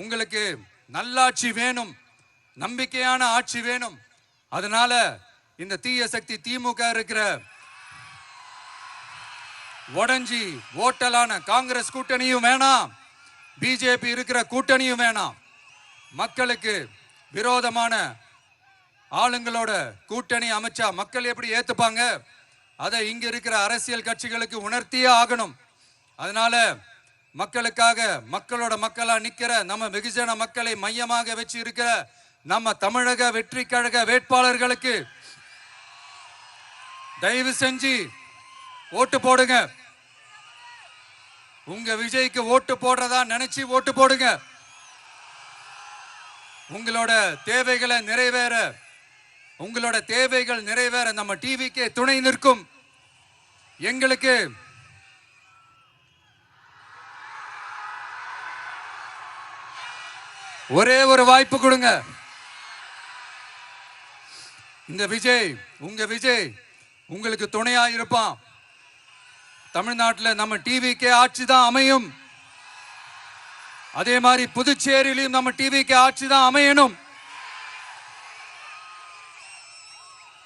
உங்களுக்கு நல்லாட்சி வேணும், நம்பிக்கையான ஆட்சி வேணும். அதனால இந்த தீய சக்தி திமுக இருக்கிற உடஞ்சி ஓட்டலான காங்கிரஸ் கூட்டணியும் வேணாம், பிஜேபி இருக்கிற கூட்டணியும் வேணாம். மக்களுக்கு விரோதமான ஆளுங்களோட கூட்டணி அமைச்சா மக்கள் எப்படி ஏத்துப்பாங்க? அதை இங்க இருக்கிற அரசியல் கட்சிகளுக்கு உணர்த்தியே ஆகணும். அதனால மக்களுக்காக மக்களோட மக்களா நிக்கிற நம்ம வெகுஜன மக்களை மையமாக வச்சு இருக்கிற நம்ம தமிழக வெற்றி கழக வேட்பாளர்களுக்கு தயவு செஞ்சு ஓட்டு போடுங்க. உங்க விஜய்க்கு ஓட்டு போடுறதா நினைச்சு ஓட்டு போடுங்க. உங்களோட தேவைகளை நிறைவேற, உங்களோட தேவைகள் நிறைவேற நம்ம டிவிக்கு துணை நிற்கும். எங்களுக்கு ஒரே ஒரு வாய்ப்பு கொடுங்க. இந்த விஜய், உங்க விஜய் உங்களுக்கு துணையா இருப்பான். தமிழ்நாட்டில் நம்ம டிவிக்கு ஆட்சி தான் அமையும். அதே மாதிரி புதுச்சேரியிலும் நம்ம டிவிக்கு ஆட்சி தான் அமையணும்.